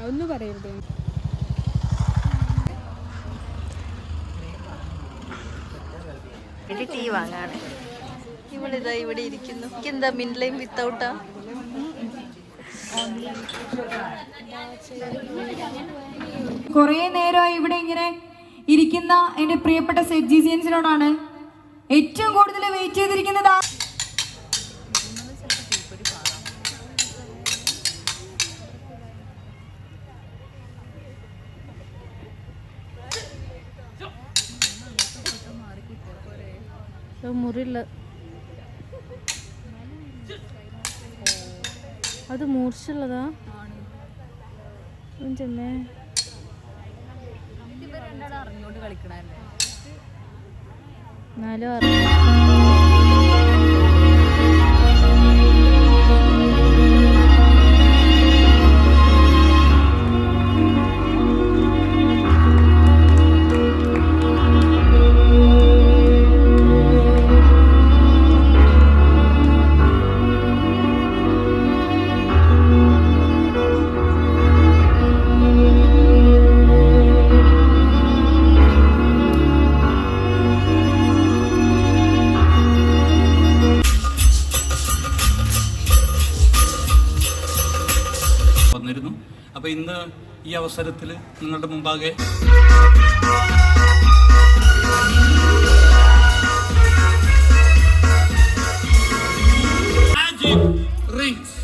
അതൊന്നും പറയരുത്. ടീ വാങ്ങാണ്. ഇവളിതാ ഇവിടെ ഇരിക്കുന്നു. എന്താ മിൻലൈൻ വിത്തൗട്ടാ? കുറേ നേരമായി ഇവിടെ ഇങ്ങനെ ഇരിക്കുന്ന എൻ്റെ പ്രിയപ്പെട്ട സെറ്റ്ജീസിയൻസിനോടാണ് ഏറ്റവും കൂടുതൽ വെയിറ്റ് ചെയ്തിരിക്കുന്നത്. മുറില്ല, അത് മൂർച്ചുള്ളതാ. ചെമ്മേ അറിഞ്ഞോണ്ട് കളിക്കണല്ലേ. എന്നാലും വന്നിരുന്നു. അപ്പോൾ ഇന്ന് ഈ അവസരത്തിൽ നിങ്ങളുടെ മുമ്പാകെ magic rings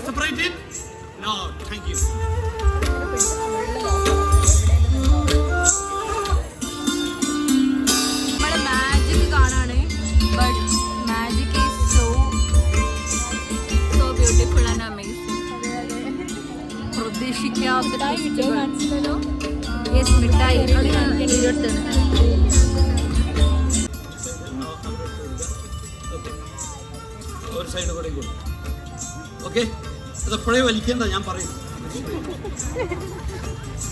separate it? No, thank you. നമ്മള് മാജിക് കാണാണ്. But magic is so beautiful and amazing. പ്രതീക്ഷിക്കാത്ത മിഠായി ഒരു സൈഡ് കൂടെ കൊടുക്കും. ഓക്കെ, അതെപ്പോഴേ വലിക്കേണ്ട, ഞാൻ പറയും.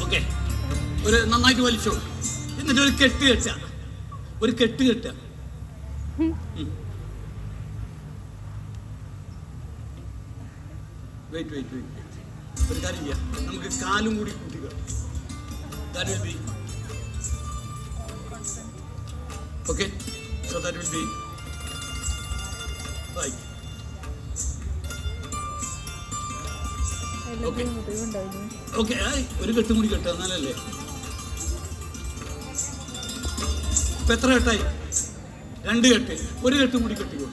ഓക്കെ, ഒരു നന്നായിട്ട് വലിച്ചോ. എന്നിട്ട് ഒരു കെട്ട് കെട്ടുക, ഒരു കെട്ട് കെട്ടുക. വെയിറ്റ് വെയിറ്റ് വെയിറ്റ് ഒരു കാര്യം ചെയ്യാം, നമുക്ക് കാലും കൂടി കൂട്ടിക്കുക. That will be okay. So that will be right. Okay. Okay. ഒരു കെട്ടും കൂടി കെട്ടുക, എന്നാലല്ലേ. ഇപ്പൊ എത്ര കെട്ടായി? 2 കെട്ട്. ഒരു കെട്ടും കൂടി കെട്ടിക്കോ.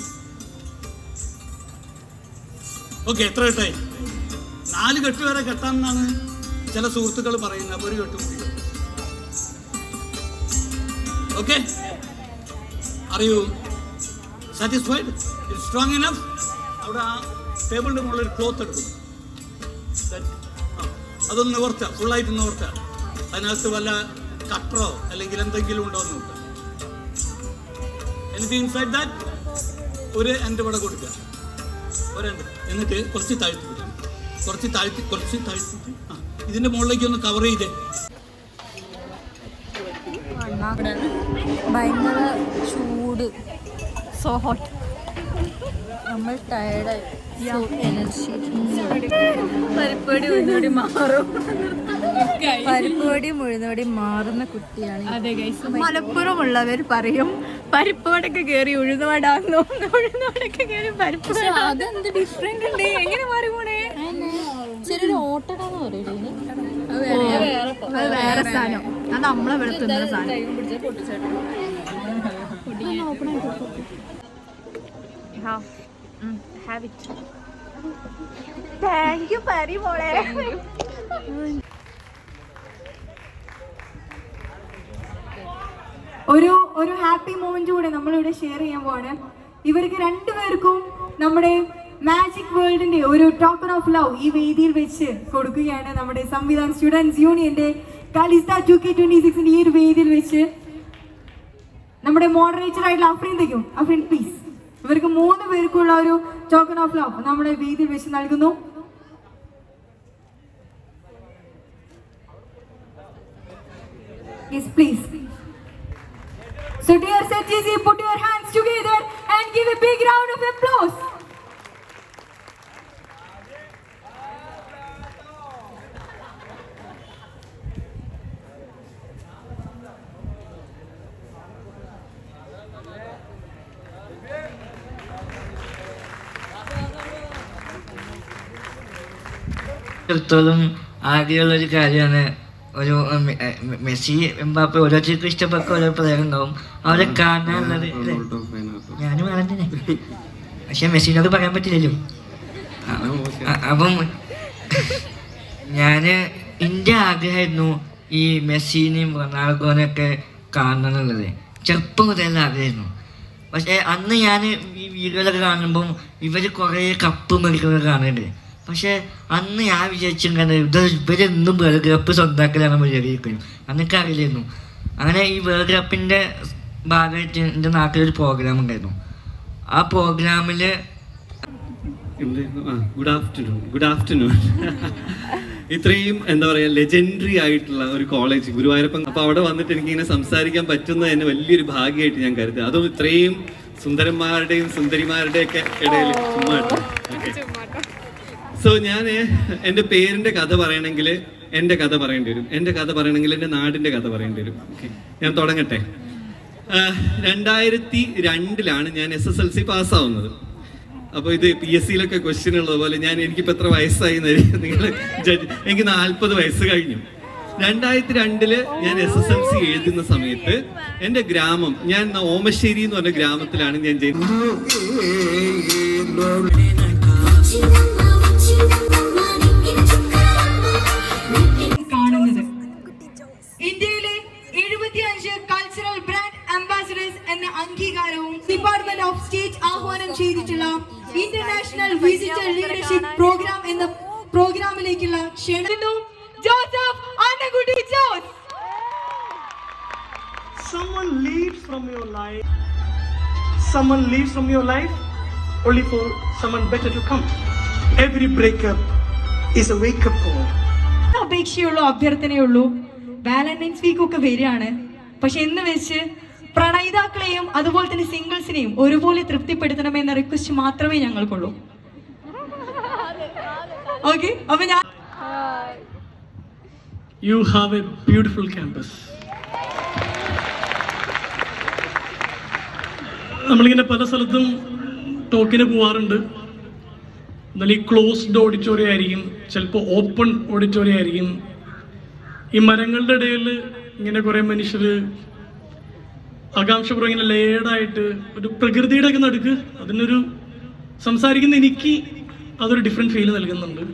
ഓക്കെ, എത്ര കെട്ടായി? 4 കെട്ട് വരെ കെട്ടാമെന്നാണ് ചില സുഹൃത്തുക്കൾ പറയുന്നത്. അപ്പോൾ ഒരു കെട്ടും കൂടി. Okay, are you satisfied? It strong enough? അവിടെ ആ ടേബിളിൻ്റെ മുകളിൽ ഒരു ക്ലോത്ത് എടുക്കും, അതൊന്ന് നിവർത്തുക, ഫുള്ളായിട്ട് നിവർത്തുക. അതിനകത്ത് വല്ല കട്ടറോ അല്ലെങ്കിൽ എന്തെങ്കിലും ഉണ്ടോ എന്ന് നോക്കുക. Anything inside that? ഒരു എൻഡ് ഇവിടെ കൊടുക്കുക, ഒരു എൻഡ്. എന്നിട്ട് കുറച്ച് താഴ്ത്തി കൊടുക്കുക, കുറച്ച് താഴ്ത്തിട്ട് ഇതിൻ്റെ മുകളിലേക്ക് ഒന്ന് കവർ ചെയ്തേ. ഭയങ്കര ചൂട്, സോ ഹോട്ട്. നമ്മൾ ടയർഡായി. എനർജി പരിപ്പടി ഉഴുന്നോടി മാറും. പരിപ്പടി ഉഴുന്നോടി മാറുന്ന കുട്ടിയാണ്. അതെ ഗൈസ്, മലപ്പുറമുള്ളവർ പറയും പരിപ്പോടൊക്കെ കയറി ഉഴുന്നുവടാന്നോ, ഉഴുന്നുവടൊക്കെ കയറി പരിപ്പ്. അതെന്ത് ഡിഫറെന്റ് ഉണ്ട്, എങ്ങനെ മാറി പോണേ? ചെറിയൊരു ഓട്ടടാന്ന് പറയില്ലേ? അത് വേറെ സാധനം, അത് നമ്മളെ വെളുത്തുന്ന സാധനം. Have it. താങ്ക് യു പരി മോളെ. ഒരു ഹാപ്പി മൊമെന്റ് കൂടെ നമ്മളിവിടെ ഷെയർ ചെയ്യാൻ പോവാണ്. ഇവർക്ക് രണ്ടുപേർക്കും നമ്മുടെ മാജിക് വേൾഡിന്റെ ഒരു ടോക്കൺ ഓഫ് ലവ് ഈ വേദിയിൽ വെച്ച് കൊടുക്കുകയാണ്. നമ്മുടെ സംവിധാൻ സ്റ്റുഡൻസ് യൂണിയന്റെ കാലിസ്റ്റ 2K26 ഈ ഒരു വേദിയിൽ വെച്ച് നമ്മുടെ മോഡറേറ്റർ ആയിട്ടുള്ള അഫ്രീൻ പ്ലീസ് ഇവർക്ക് 3 പേർക്കുള്ള ഒരു ടോക്കൺ ഓഫ് ലവ് നമ്മുടെ വേദിയിൽ വെച്ച് നൽകുന്നു. Yes, please. So dear ZGC, put your hands together and give a big round of applause. ത്തോളം ആദ്യമുള്ളൊരു കാര്യമാണ്. ഒരു മെസ്സി എംബാപ്പെ ഓരോരുത്തർക്കും ഇഷ്ടപ്പെട്ട ഓരോ പ്ലെയർ ഉണ്ടാവും. അവരെ കാണാനുള്ളത് ഞാനും അറിഞ്ഞേ, പക്ഷെ മെസ്സിനോട് പറയാൻ പറ്റില്ലല്ലോ. അപ്പം എൻ്റെ ആഗ്രഹമായിരുന്നു ഈ മെസ്സിനെയും റൊണാൾഡോനെയൊക്കെ കാണണം എന്നുള്ളത്. ചെറുപ്പം മുതലുള്ള ആഗ്രഹമായിരുന്നു. പക്ഷേ അന്ന് ഞാൻ ഈ വീഡിയോയിലൊക്കെ കാണുമ്പം ഇവർ കുറേ കപ്പ് മേടിക്കുന്നത് കാണുന്നുണ്ട്. പക്ഷെ അന്ന് ഞാൻ വിചാരിച്ചിട്ടുണ്ട് ഇവരെന്നും വേൾഡ് കപ്പ് സ്വന്തമാക്കലാണ് വിചാരിക്കും. അന്നൊക്കെ അറിയില്ലായിരുന്നു. അങ്ങനെ ഈ വേൾഡ് കപ്പിൻ്റെ ഭാഗമായിട്ട് എൻ്റെ നാട്ടിലൊരു പ്രോഗ്രാം ഉണ്ടായിരുന്നു. ആ പ്രോഗ്രാമിൽ ഗുഡ് ആഫ്റ്റർനൂൺ ഇത്രയും എന്താ പറയുക ലെജൻഡറി ആയിട്ടുള്ള ഒരു കോളേജ് ഗുരുവായൂരപ്പൻ. അപ്പോൾ അവിടെ വന്നിട്ട് എനിക്കിങ്ങനെ സംസാരിക്കാൻ പറ്റുന്നത് തന്നെ വലിയൊരു ഭാഗ്യമായിട്ട് ഞാൻ കരുതി. അതും ഇത്രയും സുന്ദരന്മാരുടെയും സുന്ദരിമാരുടെയൊക്കെ ഇടയിൽ ചുമ്മാ. സോ ഞാൻ എൻ്റെ പേരിൻ്റെ കഥ പറയണമെങ്കിൽ എൻ്റെ കഥ പറയേണ്ടി വരും. എൻ്റെ കഥ പറയണമെങ്കിൽ എൻ്റെ നാടിൻ്റെ കഥ പറയേണ്ടി വരും. ഓക്കെ, ഞാൻ തുടങ്ങട്ടെ. 2002 ഞാൻ SSLC പാസ്സാവുന്നത്. അപ്പോൾ ഇത് PSCയിലൊക്കെ ക്വസ്റ്റ്യൻ ഉള്ളത് പോലെ എനിക്കിപ്പോൾ എത്ര വയസ്സായി നിങ്ങൾ എനിക്ക് 40 വയസ്സ് കഴിഞ്ഞു. 2002 ഞാൻ SSLC എഴുതുന്ന സമയത്ത് എൻ്റെ ഗ്രാമം, ഞാൻ ഓമശ്ശേരി എന്ന് പറഞ്ഞ ഗ്രാമത്തിലാണ് ഞാൻ കാണുന്നത്. ഇന്ത്യയിലെ 75 കൾച്ചറൽ ബ്രാൻഡ് അംബാസിഡേഴ്സ് എന്ന അംഗീകാരവും ഡിപ്പാർട്ട്മെന്റ് ഓഫ് സ്റ്റേറ്റ് ആഹ്വാനം ചെയ്തിട്ടുള്ള ഇന്റർനാഷണൽ വിസിറ്റർ ലീഡർഷിപ്പ് പ്രോഗ്രാം എന്ന പ്രോഗ്രാമിലേക്കുള്ള ക്ഷണം Joseph Anakudi Jose. Someone leaves from your life only for someone better to come. Every breakup is a wake-up call. അപേക്ഷയുള്ളൂ, അഭ്യർത്ഥനയുള്ളൂ. വാലന്റൈൻസ് വീക്ക് ഒക്കെ വരികയാണ്. പക്ഷെ എന്ന് വെച്ച് പ്രണയിതാക്കളെയും അതുപോലെ തന്നെ സിംഗിൾസിനെയും ഒരുപോലെ തൃപ്തിപ്പെടുത്തണമെന്ന റിക്വസ്റ്റ് മാത്രമേ ഞങ്ങൾക്കുള്ളൂ. ഓക്കെ, അപ്പൊ ഞാൻ You have a beautiful campus. നമ്മളിങ്ങനെ പല സ്ഥലത്തും ടോക്കിന് പോവാറുണ്ട്. എന്നാൽ ഈ ക്ലോസ്ഡ് ഓഡിറ്റോറിയം ആയിരിക്കും, ചിലപ്പോൾ ഓപ്പൺ ഓഡിറ്റോറിയം ആയിരിക്കും. ഈ മരങ്ങളുടെ ഇടയിൽ ഇങ്ങനെ കുറേ മനുഷ്യർ ആകാംക്ഷപൂർവ്വം ഇങ്ങനെ ലേഡായിട്ട് ഒരു പ്രകൃതിയുടെ ഒക്കെ നടുക്ക് അതിനൊരു സംസാരിക്കുന്ന എനിക്ക് അതൊരു ഡിഫറെൻറ്റ് ഫീൽ നൽകുന്നുണ്ട്.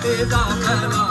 Adeda